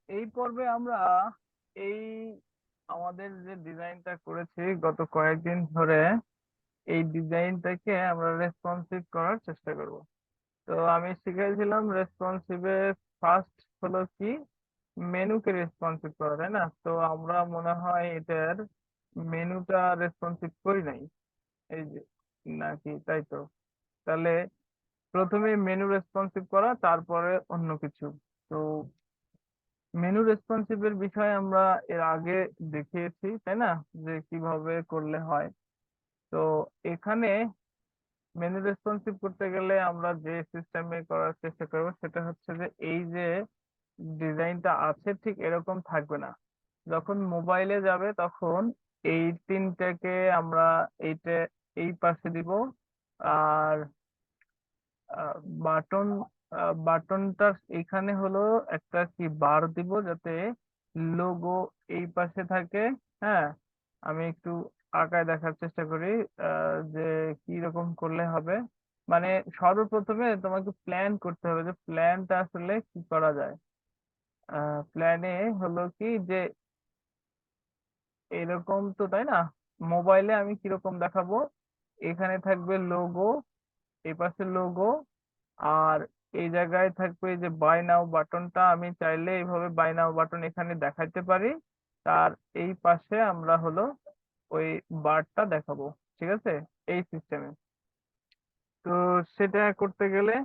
এই পর্বে আমরা এই আমাদের যে ডিজাইনটা করেছি গত কয়েকদিন ধরে, এই ডিজাইনটাকে আমরা রেসপন্সিভ করার চেষ্টা করব। তো আমি শিখেছিলাম রেসপন্সিভে ফার্স্ট হলো কি, মেনুকে রেসপন্সিভ করা, তাই না? তো আমরা মনে হয় এটার মেনুটা রেসপন্সিভ করি নাই, এই যে, নাকি তাই তো? তাহলে প্রথমে মেনু রেসপন্সিভ করা, তারপরে অন্য কিছু। তো মেনু রেসপন্সিভ এর বিষয়ে আমরা এর আগে দেখিয়েছি, তাই না, যে কিভাবে করলে হয়। তো এখানে মেনু রেসপন্সিভ করতে গেলে আমরা যে সিস্টেমে করার চেষ্টা করবো সেটা হচ্ছে যে এই যে ডিজাইনটা আছে ঠিক এরকম থাকবে না। যখন মোবাইলে যাবে তখন এই তিনটাকে আমরা এইটা এই পাশে দিব, আর বাটন বাটনটা এখানে হলো একটা কি বার দিব যাতে লোগো এই পাশে থাকে। হ্যাঁ, আমি একটু আঁকায় দেখার চেষ্টা করি যে কি রকম করলে হবে। মানে সর্বপ্রথমে তোমাকে প্ল্যান করতে হবে যে প্ল্যানটা আসলে কি করা যায়। প্ল্যানে হলো কি যে এরকম তো, তাই না? মোবাইলে আমি কিরকম দেখাবো, এখানে থাকবে লোগো, এই পাশে লোগো, আর এই জায়গায় থাকবে এই যে বাই নাও বাটনটা। আমি চাইলে এইভাবে বাই নাও বাটন এখানে দেখাইতে পারি, তার এই পাশে আমরা হলো ওই বারটা দেখাবো। ঠিক আছে, এই সিস্টেমে। তো সেটা করতে গেলে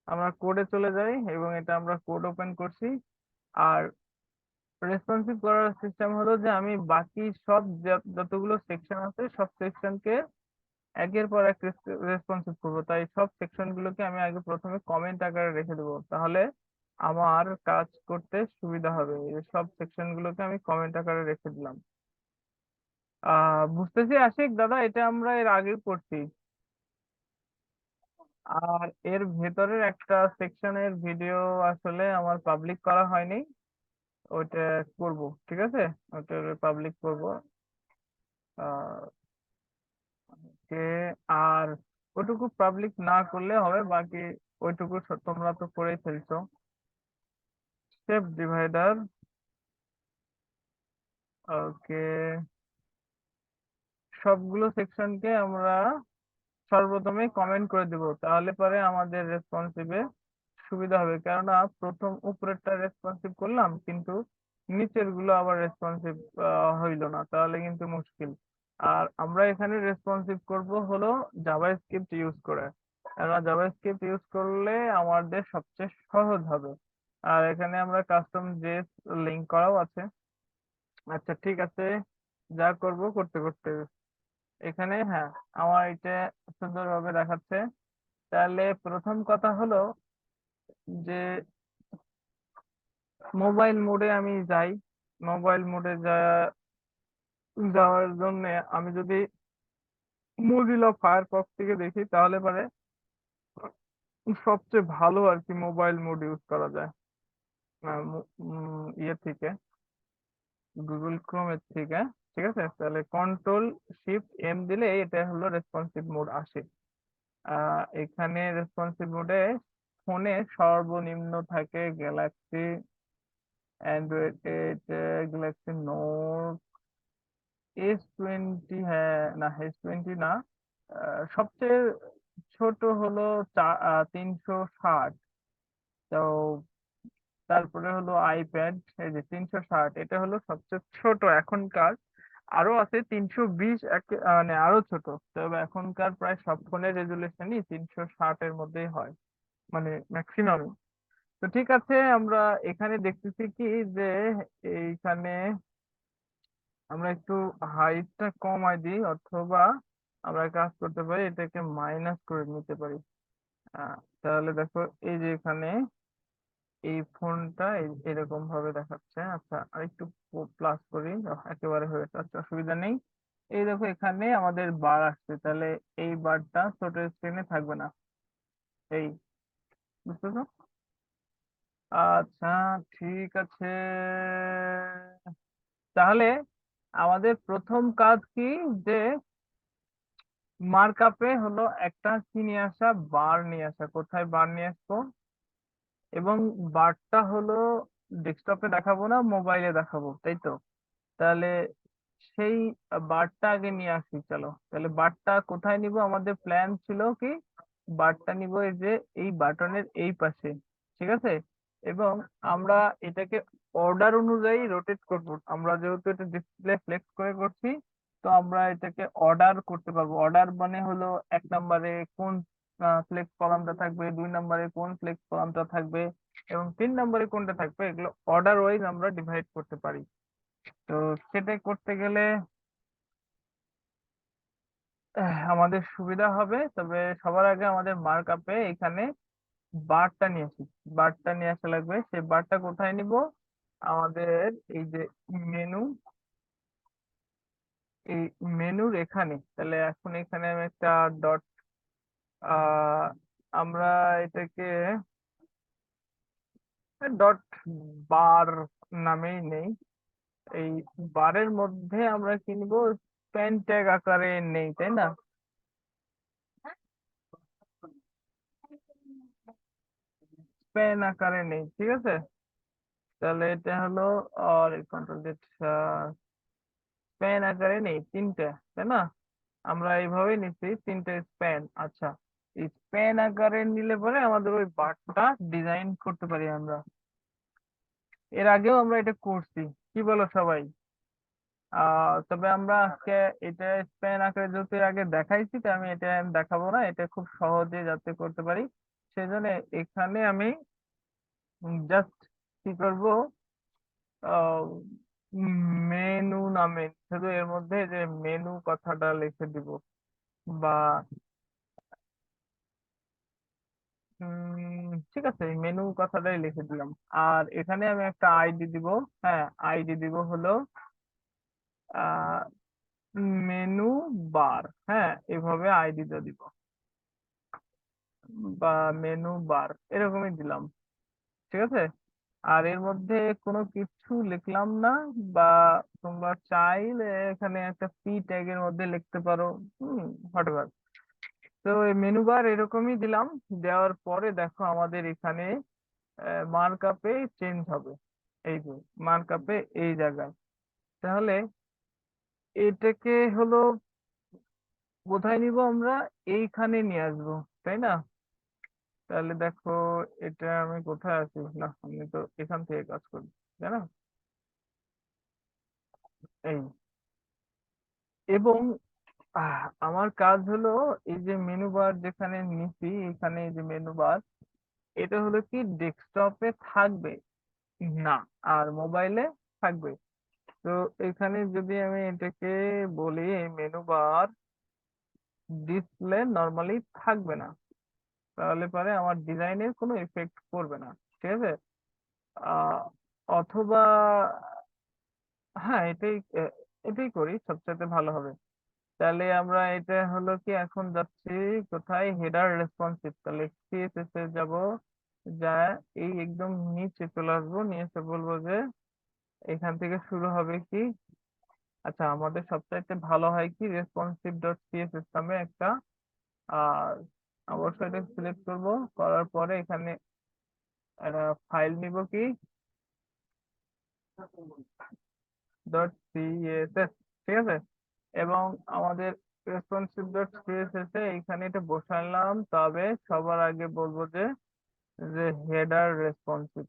আমরা কোডে চলে যাই এবং এটা আমরা কোড ওপেন করছি। আর রেসপন্সিভ করার সিস্টেম হলো যে আমি বাকি সব যতগুলো সেকশন আছে সব সেকশনকে একের পর এক রেসপন্সিভ করবো। তাই সব সেকশন গুলোকে আমি আগে প্রথমে কমেন্ট আকারে রেখে দেবো, তাহলে আমার কাজ করতে সুবিধা হবে। এই যে সব সেকশন গুলোকে আমি কমেন্ট আকারে রেখে দিলাম। বুঝতেছি আশিক দাদা, এটা আমরা এর আগে করছি। আর এর ভেতরের একটা সেকশনের ভিডিও আসলে আমার পাবলিক করা হয়নি, ওইটা করব। ঠিক আছে, ওটা পাবলিক করব। আহ কে আর ওইটুকু পাবলিক না করলে হবে, বাকি ওইটুকু তোমরা তো করেই ফেলছো। স্টেপ ডিভাইডার, ওকে। সবগুলো সেকশনকে আমরা সর্বপ্রথমে কমেন্ট করে দিব, তাহলে পরে আমাদের রেসপন্সিভে সুবিধা হবে। কেননা প্রথম উপরেরটা রেসপন্সিভ করলাম কিন্তু নিচের গুলো আবার রেসপন্সিভ হইলো না, তাহলে কিন্তু মুশকিল। আর আমরা এখানে রেসপন্সিভ করব হলো জাভাস্ক্রিপ্ট ইউজ করে। আমরা জাভাস্ক্রিপ্ট ইউজ করলে আমাদের সবচেয়ে সহজ হবে। আর এখানে আমরা কাস্টম জেএস লিঙ্ক করাও আছে। আচ্ছা ঠিক আছে, যা করব করতে করতে এখানে, হ্যাঁ, আমার এটা সুন্দরভাবে দেখাচ্ছে। তাহলে প্রথম কথা হলো যে মোবাইল মোডে আমি যাই। মোবাইল মোডে যাওয়ার জন্য আমি যদি মোজিলা ফায়ারফক্স থেকে দেখি তাহলে পরে সবচেয়ে ভালো আর কি মোবাইল মোড ইউজ করা যায়। ইয়ে থেকে, গুগল ক্রোমের থেকে। ঠিক আছে, তাহলে কন্ট্রোল শিফট এম দিলে এটা হলো রেসপন্সিভ মোড আসে। এখানে রেসপন্সিভ মোডে ফোনে সর্বনিম্ন থাকে Galaxy Android eight, Galaxy note S20। হ্যাঁ, না S20 না, সবচেয়ে ছোট হলো 360। তো তারপরে হলো আইপ্যাড, এই যে 360, এটা হলো সবচেয়ে ছোট এখনকার। আরো আছে 320, মানে আরো ছোট। তবে এখনকার প্রায় সব ফোনের রেজুলেশনই 360-এর মধ্যেই হয়, মানে ম্যাক্সিমাম। তো ঠিক আছে, আমরা এখানে দেখতেছি কি যে এইখানে আমরা একটু হাইটটা কমাই দিই, অথবা আমরা কাজ করতে পারি এটাকে মাইনাস করে নিতে পারি। তাহলে দেখো এই যে এখানে এই ফোনটা এরকম ভাবে দেখাচ্ছে। আচ্ছা, আর একটু প্লাস করি, একেবারে হয়েছে, আচ্ছা অসুবিধা নেই। এই দেখো এখানে আমাদের বার আসছে, তাহলে এই বারটা ছোট স্ক্রিনে থাকবে না। এই, বুঝতেছো? আচ্ছা ঠিক আছে, তাহলে আমাদের প্রথম কাজ কি, যে মার্কআপে হলো একটা কি নিয়ে আসা, বার নিয়ে আসা। কোথায় বার নিয়ে আসবো? এবং বারটা হলো ডেস্কটপে দেখাবো না, মোবাইলে দেখাবো, তাই তো? তাহলে সেই বারটা আগে নিয়ে আসি, চলো। তাহলে বারটা কোথায় নিব? আমাদের প্ল্যান ছিল কি বারটা নিব এই যে এই বাটনের এই পাশে, ঠিক আছে? এবং আমরা এটাকে অর্ডার অনুযায়ী রোটেট করব। আমরা যেহেতু এটা ডিসপ্লে ফ্লেক্স করে করছি, তো আমরা এটাকে অর্ডার করতে পারবো। অর্ডার মানে হলো 1 নম্বরে কোন ফ্লেক্স কলামটা থাকবে, 2 নম্বরে কোন ফ্লেক্স কলামটা থাকবে, এবং 3 নম্বরে কোনটা থাকবে, এগুলো অর্ডার ওয়াইজ আমরা ডিভাইড করতে পারি। তো সেটাই করতে গেলে আমাদের সুবিধা হবে। তবে সবার আগে আমাদের মার্কআপে এখানে বারটা নিয়ে আসি। বারটা নিয়ে আসা লাগবে। সেই বারটা কোথায় নিব? আমাদের এই যে মেনু, এই মেনুর এখানে। তাহলে এখন এখানে আমি একটা ডট, আহ আমরা এটাকে ডট বার নামেই নেই। এই বারের মধ্যে আমরা কি নিব? স্প্যান ট্যাগ আকারে নেই, তাই না? স্প্যান আকারে নেই, ঠিক আছে। তাহলে এটা হলো, আর কন্ট্রোল জেড, স্প্যান আকারে নেই তিনটা, তাই না? আমরা এইভাবে নিচ্ছি তিনটে স্প্যান। আচ্ছা, এই স্প্যান আকারে নিলে পরে আমাদের ওই বারটা ডিজাইন করতে পারি আমরা। এর আগেও আমরা এটা করছি, কি বলো সবাই? তবে আমরা আজকে এটা স্প্যান আকারে যেহেতু এর আগে দেখাইছি, তো আমি এটা দেখাবো না। এটা খুব সহজে যাতে করতে পারি, সেজন্য এখানে আমি জাস্ট কি করব, মেনু নামে শুধু এর মধ্যে যে মেনু কথাটা লিখে দিব। বা ঠিক আছে, এই মেনু কথাটাই লিখে দিলাম। আর এখানে আমি একটা আইডি দিব। হ্যাঁ, আইডি দিব হলো আহ মেনু বার। হ্যাঁ, এভাবে আইডিটা দিব, বা মেনু বার এরকমই দিলাম, ঠিক আছে। আর এর মধ্যে কোনো কিছু লিখলাম না। বা তোমরা চাইলে এখানে একটা পি ট্যাগের মধ্যে লিখতে পারো, হোয়াটএভার। তো এই মেনু বার এরকমই দিলাম। দেওয়ার পরে দেখো আমাদের এখানে মার্কআপে চেঞ্জ হবে। এই যে মার্কআপে এই জায়গায়। তাহলে এটাকে হলো কোথায় নিব আমরা? এইখানে নিয়ে আসবো, তাই না? তাহলে দেখো, এটা আমি কোথায় আছি? না, আমি তো এখান থেকে কাজ করি, তাই না? এই, এবং আমার কাজ হলো এই যে মেনু বার যেখানে নিছি, এখানে এই যে মেনু বার, এটা হলো কি ডেস্কটপে থাকবে না, আর মোবাইলে থাকবে। তো এখানে যদি আমি এটাকে বলি এই মেনু বার ডিসপ্লে নর্মালি থাকবে না, তাহলে পরে আমার ডিজাইনের কোনো ইফেক্ট পড়বে না, ঠিক আছে। আহ অথবা হ্যাঁ, এটাই করি, সবচেয়ে ভালো হবে। তাহলে আমরা এটা হলো কি এখন যাচ্ছি কোথায়? Header responsive. তাহলে সিএসএস এ যাব, যা এই একদম নিচে চলে আসবো, নিয়ে এসে বলবো যে এখান থেকে শুরু হবে কি। আচ্ছা, আমাদের সবচাইতে ভালো হয় কি রেসপন্সিভ ডট সিএসএস নামে একটা, আর অবশ্যই এটা সিলেক্ট করব। করার পরে এখানে একটা ফাইল নিব কি ডট সিএসএস, ঠিক আছে। এবং আমাদের রেসপন্সিভ ডট সিএসএস এ এখানে এটা বসালাম। তবে সবার আগে বলবো যে যে হেডার রেসপন্সিভ,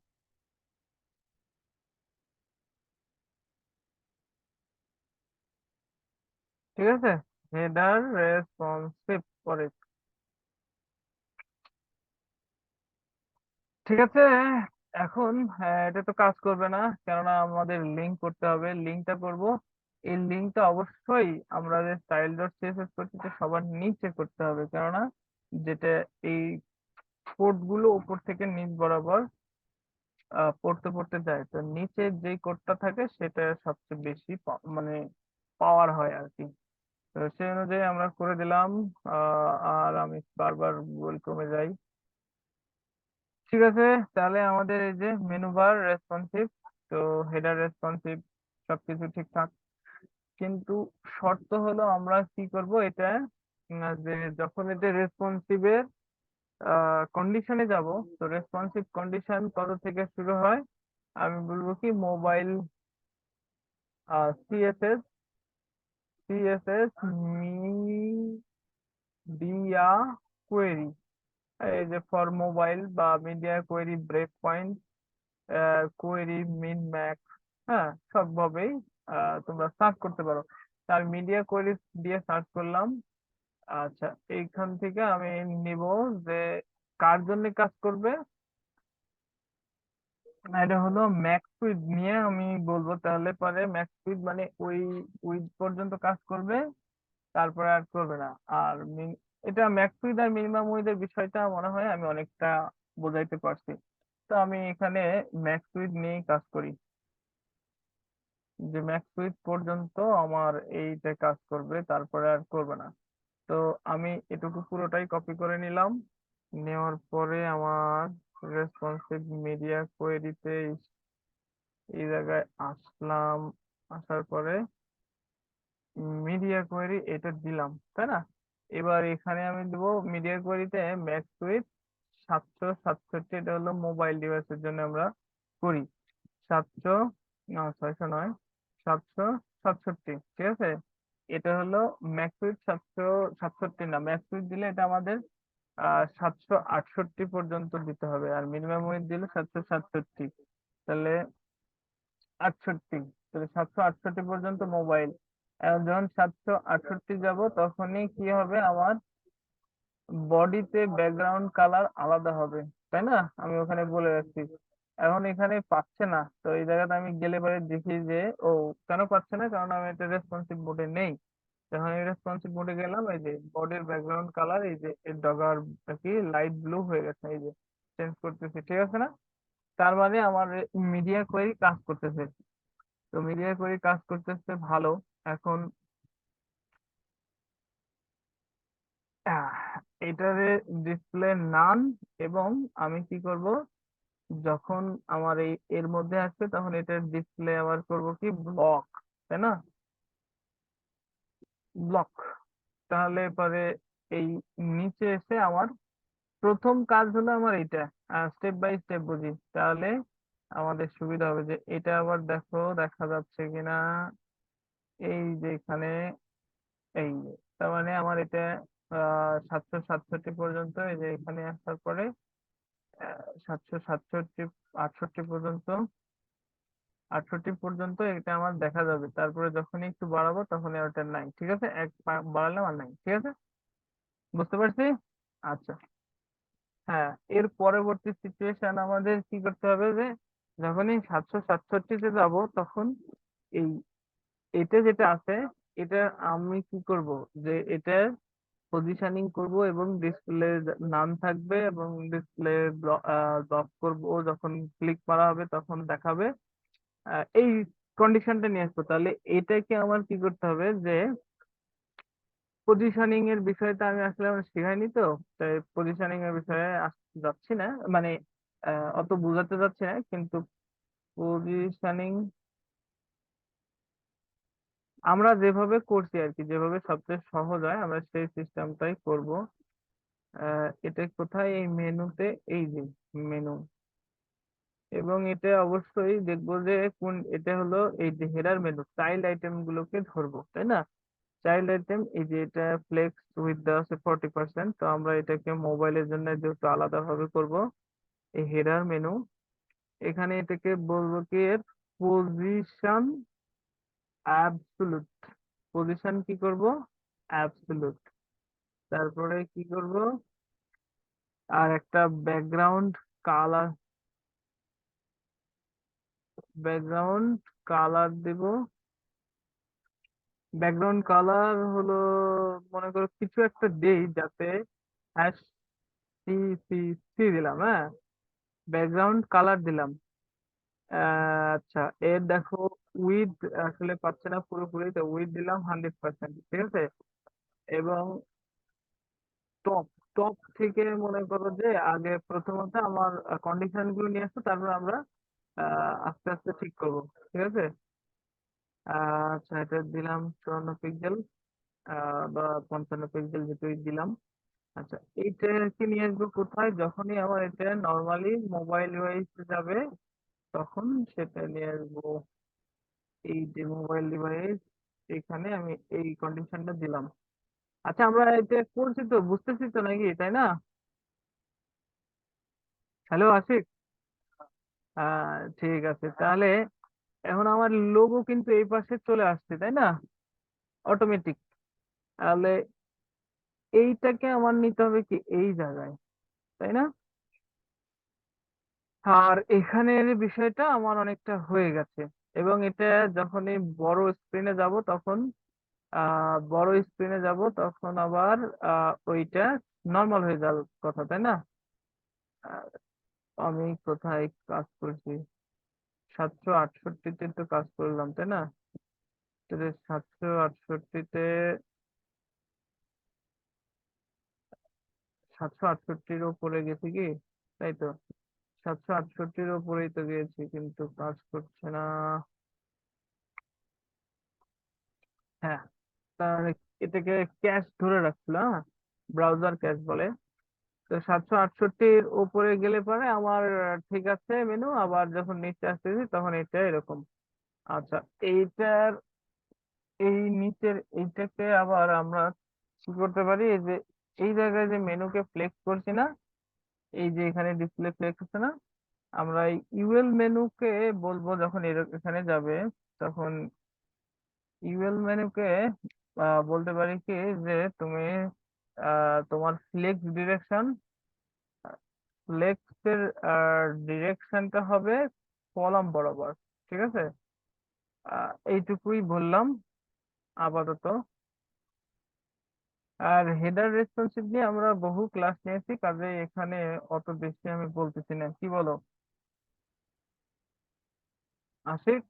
ঠিক আছে। হেডার রেসপন্সিভ পরে, ঠিক আছে। এখন এটা তো কাজ করবে না, কেননা আমাদের লিঙ্ক করতে হবে। লিঙ্কটা করব, এই লিঙ্কটা অবশ্যই আমরা যে স্টাইল ডট সিএসএস করছি এটা সবার নিচে করতে হবে, কেননা যেটা এই কোড গুলো উপর থেকে নিচ বরাবর পড়তে পড়তে যায়, তো নিচে যে কোডটা থাকে সেটা সবচেয়ে বেশি মানে পাওয়ার হয় আর কি। তো সেই অনুযায়ী আমরা করে দিলাম। আর আমি বারবার গুগল ক্রোমে যাই, ঠিক আছে। তাহলে আমাদের এই যে মেনু বার রেসপন্সিভ, তো হেডার রেসপন্সিভ, সবকিছু ঠিকঠাক। কিন্তু শর্ত হলো আমরা কি করব এটা, যে যখন এটা রেসপন্সিভের কন্ডিশনে যাব। তো রেসপন্সিভ কন্ডিশন কত থেকে শুরু হয়? আমি বলবো কি mobile CSS CSS media query, এই যে ফর মোবাইল বা media query breakpoint, query min max, হ্যাঁ সবভাবেই তোমরা সার্চ করতে পারো। তার মিডিয়া কোয়েরি দিয়ে সার্চ করলাম। আচ্ছা, এইখান থেকে আমি নিব যে কার জন্য কাজ করবে। না, এটা হলো ম্যাক্স স্পিড নিয়ে আমি বলবো, তাহলে পরে ম্যাক্স স্পিড মানে ওই উইড পর্যন্ত কাজ করবে, তারপরে আর করবে না। আর এটা ম্যাক্স উইথ আর মিনিমাম উইথ এর বিষয়টা মনে হয় আমি অনেকটা বোঝাইতে পারছি। তো আমি এখানে ম্যাক্স উইথ নিয়েই কাজ করি, যে ম্যাক্স উইথ পর্যন্ত আমার এইটা কাজ করবে, তারপরে আর করবে না। তো আমি এটুকু পুরোটাই কপি করে নিলাম। নেওয়ার পরে আমার রেসপন্সিভ মিডিয়া কোয়েরিতে এই জায়গায় আসলাম। আসার পরে মিডিয়া কোয়েরি এটা দিলাম, তাই না? এবার এখানে আমি দেবো মিডিয়া কোয়েরিতে ম্যাক্স উইথ 767, এটা হলো মোবাইল ডিভাইসের জন্য আমরা করি। 700, না 600 নয়, 767, ঠিক আছে। এটা হলো ম্যাক্স উইথ 767 না, ম্যাক্স উইথ দিলে এটা আমাদের 768 পর্যন্ত দিতে হবে, আর মিনিমাম উইথ দিলে 767। তাহলে 68, তাহলে 768 পর্যন্ত মোবাইল। এখন যখন 768 যাব তখনই কি হবে, আমার বডিতে ব্যাকগ্রাউন্ড কালার আলাদা হবে, তাই না? আমি ওখানে বলে রাখছি। এখন এখানে পাচ্ছে না, তো এই জায়গাতে আমি গেলে পরে দেখি যে ও কেন পাচ্ছে না, কারণ আমি একটা রেসপন্সিভ মোডে নেই। যখন এই রেসপন্সিভ মোডে গেলাম, এই যে বডির ব্যাকগ্রাউন্ড কালার, এই যে এর ডগার কি লাইট ব্লু হয়ে গেছে, এই যে চেঞ্জ করতেছি, ঠিক আছে না? তার মানে আমার মিডিয়া কোয়েরি কাজ করতেছে। তো মিডিয়া কোয়েরি কাজ করতেছে ভালো। এখন আহ, এটারে ডিসপ্লে নান, এবং আমি কি করব, যখন আমার এই এর মধ্যে আসবে তখন এটার ডিসপ্লে আবার করব কি ব্লক, তাই না? ব্লক। তাহলে পরে এই নিচে এসে আমার প্রথম কাজ হলো আমার এটা, স্টেপ বাই স্টেপ বুঝি, তাহলে আমাদের সুবিধা হবে। যে এটা আবার দেখো দেখা যাচ্ছে কিনা, এই যে এখানে, এই যে। তার মানে আমার এটা 767 পর্যন্ত, এই যে এখানে আসার পরে 767, 68 পর্যন্ত, 68 পর্যন্ত এটা আমার দেখা যাবে। তারপরে যখনই একটু বাড়াবো তখন ওটা নাই, ঠিক আছে, এক বাড়ালাম আর নাই, ঠিক আছে, বুঝতে পারছি। আচ্ছা, হ্যাঁ, এর পরবর্তী সিচুয়েশন আমাদের কি করতে হবে, যে যখনই 767-তে যাব তখন এই এটা যেটা আছে, এটা আমি কি করব, যে এটা পজিশনিং করব, এবং ডিসপ্লে নাম থাকবে, এবং ডিসপ্লে লক করব, যখন ক্লিক করা হবে তখন দেখাবে। এই কন্ডিশনটা নিয়ে আসবো। তাহলে এটাকে আমার কি করতে হবে, যে পজিশনিং এর বিষয়টা আমি আসলে আমার শেখাইনি, তো তাই পজিশনিং এর বিষয়ে যাচ্ছি না, মানে অত বোঝাতে যাচ্ছি না, কিন্তু পজিশনিং আমরা যেভাবে করছি আর কি, যেভাবে সবচেয়ে সহজ হয় আমরা সেই সিস্টেমটাই করব। এটা কোথায়, এই মেনুতে, এই যে মেনু, এবং এটা অবশ্যই দেখবো যে কোন, এটা হলো এই যে হেডার মেনু, চাইল্ড আইটেম গুলোকে ধরবো, তাই না? চাইল্ড আইটেম, এই যে এটা ফ্লেক্স উইথ দেওয়া আছে 40%, তো আমরা এটাকে মোবাইলের জন্য যেহেতু আলাদা ভাবে করব, এই হেডার মেনু, এখানে এটাকে বলবো কি এর পজিশন অ্যাবসলুট, পজিশন কি করব, অ্যাবসলুট। তারপরে কি করব, আর একটা ব্যাকগ্রাউন্ড কালার, ব্যাকগ্রাউন্ড কালার দিব। ব্যাকগ্রাউন্ড কালার হলো, মনে করো কিছু একটা দেই যাতে হ্যাশ সি সি সি দিলাম, হ্যাঁ, ব্যাকগ্রাউন্ড কালার দিলাম। আচ্ছা, এর দেখো উইথ আসলে পাচ্ছে না পুরোপুরি, তো উইথ দিলাম 100%, ঠিক আছে। এবং টপ, টপ থেকে মনে করো যে আগে প্রথমত আমার কন্ডিশন গুলো নিয়ে আসতো, তারপর আমরা আস্তে আস্তে ঠিক করব, ঠিক আছে। আচ্ছা, এটা দিলাম 54 পিক্সেল বা 55 পিক্সেল, যেটাই দিলাম। আচ্ছা, এইটাকে নিয়ে আসবো কোথায়? যখনই আমার এটা নর্মালি মোবাইল ডিভাইস যাবে তখন সেটা নিয়ে আসবো। এই যে মোবাইল ডিভাইস, এখানে আমি এই কন্ডিশনটা দিলাম। আচ্ছা, আমরা এটা করছি তো, বুঝতেছি তো নাকি, তাই না? হ্যালো আশিক। ঠিক আছে তাহলে। এখন আমার লোগো কিন্তু এই পাশে চলে আসছে, তাই না? অটোমেটিক। তাহলে এইটাকে আমার নিতে হবে কি এই জায়গায়, তাই না? আর এখানের বিষয়টা আমার অনেকটা হয়ে গেছে। এবং এটা যখনই বড় স্ক্রিনে যাব তখন বড় স্ক্রিনে যাব তখন আবার ওইটা নর্মাল হয়ে যাওয়ার কথা, তাই না? আহ, আমি কোথায় কাজ করছি? 768-তে তো কাজ করলাম, তাই না? তাহলে 768-তে, 768-র উপরে গেছি কি? তাই তো, 768-র উপরেই তো গিয়েছি কিন্তু কাজ করছে না। হ্যাঁ, তার এটাকে ক্যাশ ধরে রাখছিল, হ্যাঁ, ব্রাউজার ক্যাশ বলে। তো 768-র উপরে গেলে পরে আমার ঠিক আছে মেনু, আবার যখন নিচে আসতেছি তখন এটা এরকম। আচ্ছা, এইটার এই নিচের এইটাকে আবার আমরা কি করতে পারি? এই যে এই জায়গায় যে মেনুকে ফ্লেক্স করছি না, এই যে এখানে ডিসপ্লে ফ্লেক্স আছে না, আমরা এই ইউএল মেনুকে বলবো যখন এখানে যাবে তখন ইউএল মেনুকে বলতে পারি কি যে তুমি তোমার ফ্লেক্স ডিরেকশন, ফ্লেক্সের ডিরেকশনটা হবে কলাম বরাবর। ঠিক আছে, এইটুকুই বললাম আপাতত। আর হেডার রেসপন্সিভ নিয়ে আমরা বহু ক্লাস নিয়েছি, কাজে এখানে অত বেশি আমি বলতেছি না, কি বলো আশিক?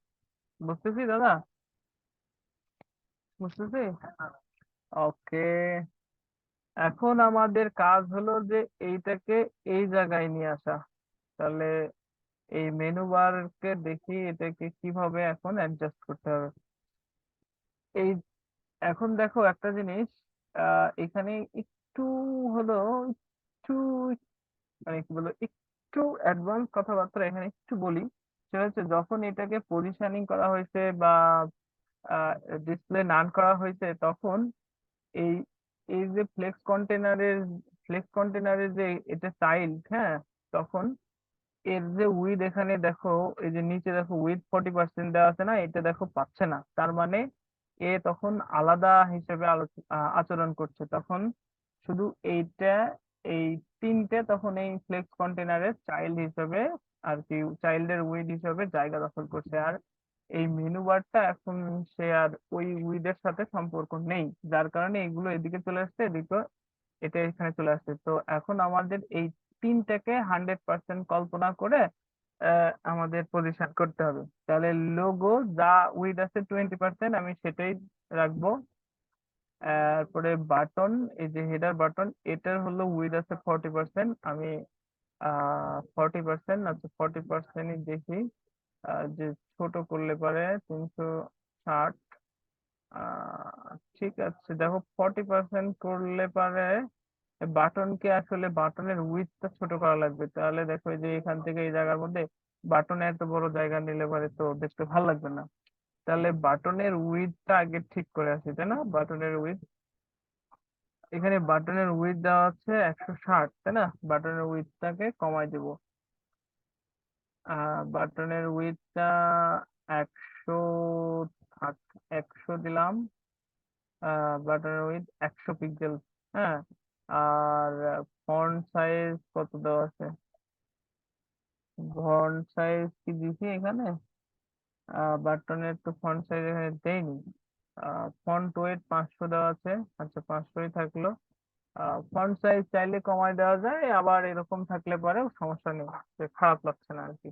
বুঝতেছি দাদা, বুঝতেছি। ওকে, এখন আমাদের কাজ হলো যে এইটাকে এই জায়গায় নিয়ে আসা। তাহলে এই মেনু বারকে দেখি এটাকে কিভাবে এখন অ্যাডজাস্ট করতে হবে। এই এখন দেখো একটা জিনিস, এখানে একটু হলো, একটু মানে কি বলবো, একটু অ্যাডভান্স কথাবার্তা এখানে একটু বলি। সেটা হচ্ছে যখন এটাকে পজিশনিং করা হয়েছে বা ডিসপ্লে নান করা হয়েছে তখন এই এই যে ফ্লেক্স কন্টেনারের যে এটা চাইল্ড, হ্যাঁ, তখন এর যে উইড এখানে দেখো, এই যে নিচে দেখো উইড 40% দেওয়া আছে না, এটা দেখো পাচ্ছে না। তার মানে এ তখন আলাদা হিসেবে আচরণ করছে তখন। শুধু এইটা, এই তিনটে তখন এই ফ্লেক্স কন্টেনারের চাইল্ড হিসেবে আর কি, চাইল্ডের উইড হিসেবে জায়গা দখল করছে। আর এই মেনু বারটা এখন সে আর ওই উইডের সাথে সম্পর্ক নেই, যার কারণে এগুলো এদিকে চলে আসছে, এদিকে এটা এখানে চলে আসছে। তো এখন আমাদের এই তিনটাকে 100% কল্পনা করে আমাদের পজিশন করতে হবে। তাহলে লোগো যা উইড আছে 20% আমি সেটাই রাখবো। তারপরে বাটন, এই যে হেডার বাটন, এটার হলো উইড আছে 40%, আমি 40%, আচ্ছা 40%ই দেখি। যে ছোট করলে পারে 360। ঠিক আছে, দেখো 40% করলে পারে বাটনকে, আসলে বাটনের উইডথটা ছোট করা লাগবে। তাহলে দেখো এই যে এখান থেকে এই জায়গার মধ্যে বাটনে এত বড় জায়গা নিলে পারে তো দেখতে ভালো লাগবে না। তাহলে বাটনের উইডথটা আগে ঠিক করে আসি, তাই না? বাটনের উইডথ, এখানে বাটনের উইডথ দেওয়া আছে 160, তাই না? বাটনের উইডথটাকে কমাই দেব। বাটনের উইডথটা 100 থাক, 100 দিলাম। বাটনের উইডথ 100 পিক্সেল। হ্যাঁ, আর ফন্ট সাইজ কত দেওয়া আছে? ফন্ট সাইজ কি দিছি এখানে? বাটনের তো ফন্ট সাইজ এখানে দেয়নি। ফন্ট ওয়েট 500 দেওয়া আছে, আচ্ছা 500ই থাকলো। ফন্ট সাইজ চাইলে কমায় দেওয়া যায়, আবার এরকম থাকলে পরেও সমস্যা নেই, যে খারাপ লাগছে না আর কি।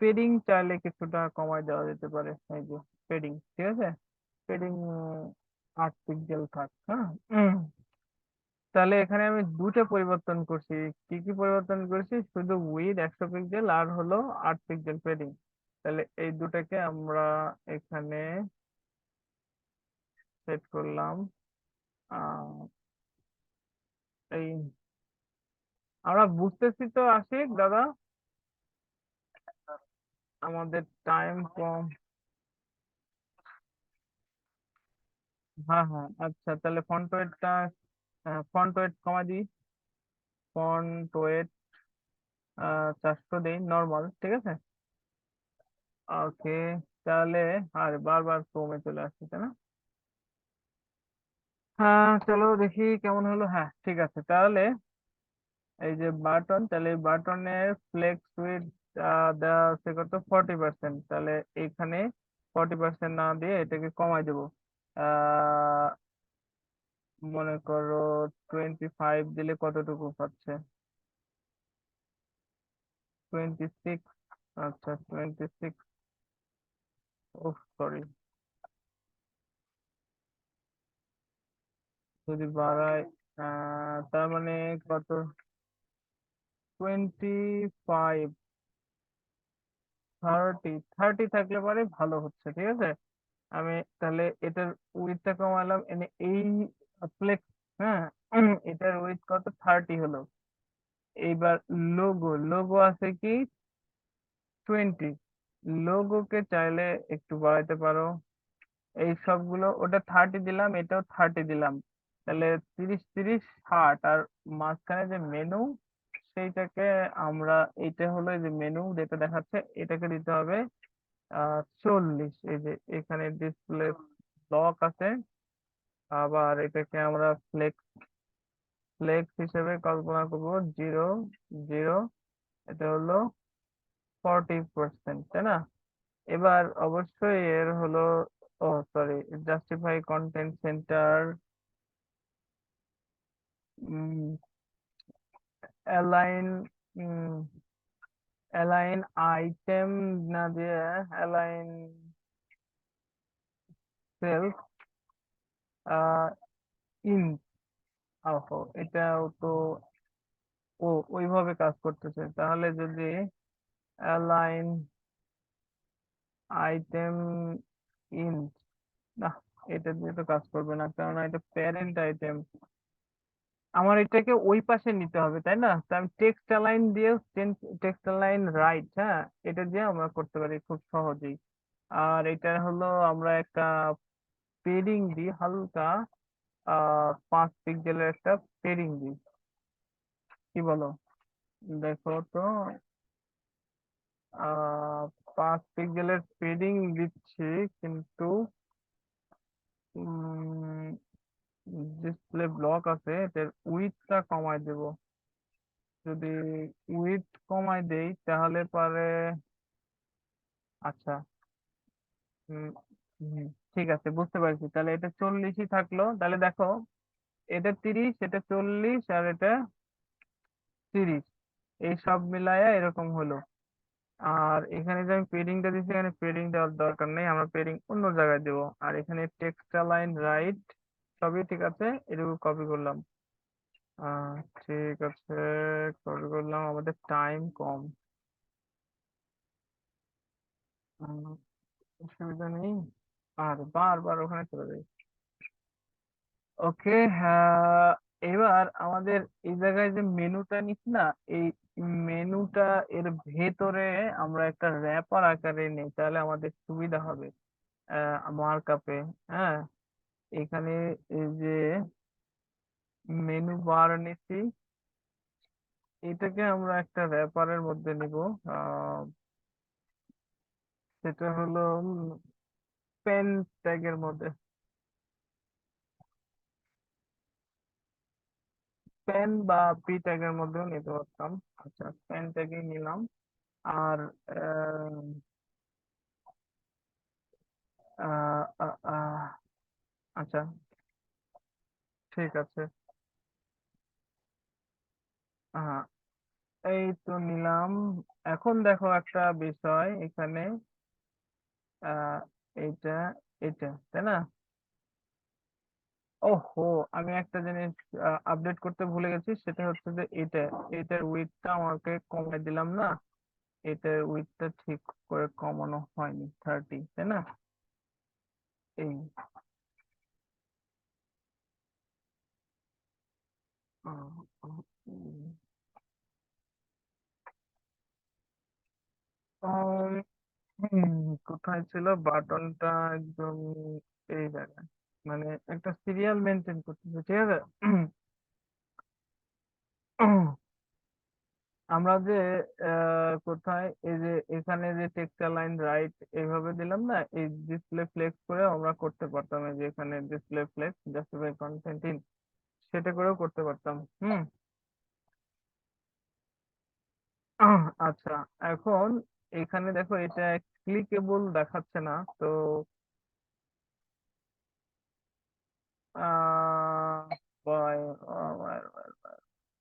পেডিং চাইলে কিছুটা কমায় দেওয়া যেতে পারে, এই যে পেডিং, ঠিক আছে, পেডিং 8 পিক্সেল থাক, হ্যাঁ। তাহলে এখানে আমি দুটো পরিবর্তন করছি। কি কি পরিবর্তন করছি? শুধু উইড 100 পিক্সেল আর হলো 8 পিক্সেল পেডিং। তাহলে এই দুটাকে আমরা এখানে সেট করলাম। এই আমরা বুঝতেছি তো আশিক দাদা, আমাদের টাইম কম। হ্যাঁ হ্যাঁ, আচ্ছা তাহলে ফন্ট ওয়েটটা, ফন্ট ওয়েট কমা দিই। ফন্ট ওয়েট 400 দিই নর্মাল, ঠিক আছে। ওকে, তাহলে আর বারবার কমে চলে আসছে তাই না? হ্যাঁ চলো দেখি কেমন হলো। হ্যাঁ ঠিক আছে তাহলে, এই যে বাটন, তাহলে এই বাটনের ফ্লেক্স উইথ দেওয়া আছে কত, 40%। তাহলে এখানে 40% না দিয়ে এটাকে কমাই দেবো। আহ মনে করো 25 দিলে কতটুকু পাচ্ছে, 26। আচ্ছা 26, ও সরি, যদি বাড়াই তার মানে কত, 25, 30 থাকলে পরে ভালো হচ্ছে, ঠিক আছে। আমি তাহলে এটার উইথটা কমালাম, এনে এই ফ্লেক্স, হ্যাঁ এটার উইথ কত, 30 হলো। এইবার লোগো, লোগো আছে কি 20, লোগোকে চাইলে একটু বাড়াইতে পারো। এই সবগুলো, ওটা 30 দিলাম, এটাও 30 দিলাম। তাহলে 30, 30, 60, আর মাঝখানে যে মেনু, সেইটাকে আমরা, এইটা হলো এই যে মেনু যেটা দেখাচ্ছে, এটাকে দিতে হবে 40। এই যে এখানে ডিসপ্লে ব্লক আছে, আবার এটাকে আমরা ফ্লেক্স, ফ্লেক্স হিসেবে কল্পনা করবো 0, 0, এটা হলো 40%, তাই না? এবার অবশ্যই এর হলো, oh sorry, justify content centre, align, align item না দিয়ে অ্যালাইন সেলস ইন, ওহো এটাও তো, ও ওইভাবে কাজ করতেছে। তাহলে যদি অ্যালাইন আইটেম ইন, না এটা দিয়ে তো কাজ করবে না, কারণ এটা প্যারেন্ট আইটেম। আমার এটাকে ওই পাশে নিতে হবে তাই না? তো আমি টেক্সট অ্যালাইন দিয়ে, টেক্সট অ্যালাইন রাইট, হ্যাঁ এটা দিয়ে আমরা করতে পারি খুব সহজেই। আর এটা হলো আমরা একটা পেডিং দিই হালকা, 5 পিক্সেলের একটা পেডিং দিই, কি বলো? দেখো তো, আহ 5 পিক্সেলের পেডিং দিচ্ছি, কিন্তু ডিসপ্লে ব্লক আছে, এটার উইডথটা কমায় দেব। যদি উইডথ কমায় দেই তাহলে পারে, আচ্ছা, হুম, হুম, ঠিক আছে বুঝতে পারছি। তাহলে এটা 40ই থাকলো, তাহলে দেখো এটা 30, এটা 40, আর এটা 30, এই সব মিলায়া এরকম হলো। আর এখানে যে আমি পেডিংটা দিচ্ছি, এখানে পেডিং দেওয়ার দরকার নেই, আমরা পেডিং অন্য জায়গায় দেবো। আর এখানে টেক্সট লাইন রাইট, সবই ঠিক আছে, এটুকু কপি করলাম। আহ ঠিক আছে, কপি করলাম, আমাদের টাইম কম। উম, অসুবিধা নেই, আর বারবার ওখানে চলে যাই। ওকে, হ্যাঁ, এবার আমাদের এই জায়গায় যে মেনুটা নিচ্ছি না, এই মেনুটা এর ভেতরে আমরা একটা র্যাপার আকারে নিই, তাহলে আমাদের সুবিধা হবে মার্কআপে। হ্যাঁ, এখানে এই যে মেনু বার নিচ্ছি, এটাকে আমরা একটা র্যাপারের মধ্যে নিব। আহ সেটা হলো পেন ট্যাগের মধ্যে, পেন বা পি ট্যাগের মধ্যেও নিতে পারতাম। আচ্ছা পেন ট্যাগই নিলাম। আর আহ, আহ, আহ, আহ, আচ্ছা ঠিক আছে। হ্যাঁ এই তো নিলাম। এখন দেখো একটা বিষয় এখানে, আহ এইটা, এটা তাই না? ওহো, আমি একটা জিনিস আপডেট করতে ভুলে গেছি, সেটা হচ্ছে যে এটা, এটার উইডথটা আমাকে কমাই দিলাম না, এটার উইডথটা ঠিক করে কমানো হয়নি, 30 তাই না? এই আহ, উম, উম, কোথায় ছিল বাটনটা? একদম এই জায়গায়, মানে একটা সিরিয়াল মেনটেন করতেছে, ঠিক আছে। আমরা যে কোথায় এই যে এখানে যে টেক্সচার লাইন রাইট এইভাবে দিলাম না, এই ডিসপ্লে ফ্লেক্স করে আমরা করতে পারতাম, এই যে এখানে display flakes justify contained in, সেটা করেও করতে পারতাম। হুম। আচ্ছা, এখন এখানে দেখো এটা ক্লিকেবল দেখাচ্ছে না তো। আহ বয়-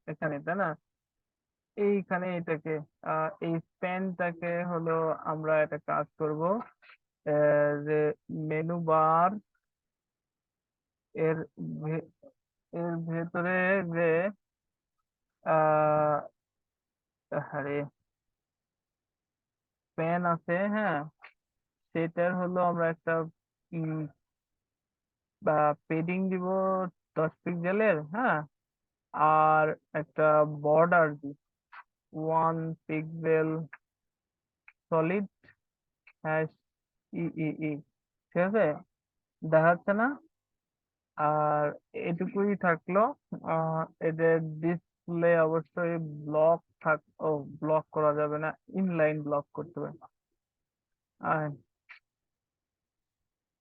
এখানে তাই না, এইখানে এটাকে এই স্প্যানটাকে হলো আমরা একটা কাজ করব, যে মেনু বার এর এর ভেতরে যে আহ আরে প্যান আছে, হ্যাঁ, সেটার হলো আমরা একটা বা পেডিং দিব 10 পিক্সেলের, হ্যাঁ, আর একটা বর্ডার দিব 1 পিক্সেল সলিড হ্যাশ ই। ঠিক আছে, দেখাচ্ছে না? আর এটুকুই থাকলো। এদের ডিসপ্লে অবশ্যই ব্লক থাক, ও ব্লক করা যাবে না, ইনলাইন ব্লক করতে হবে।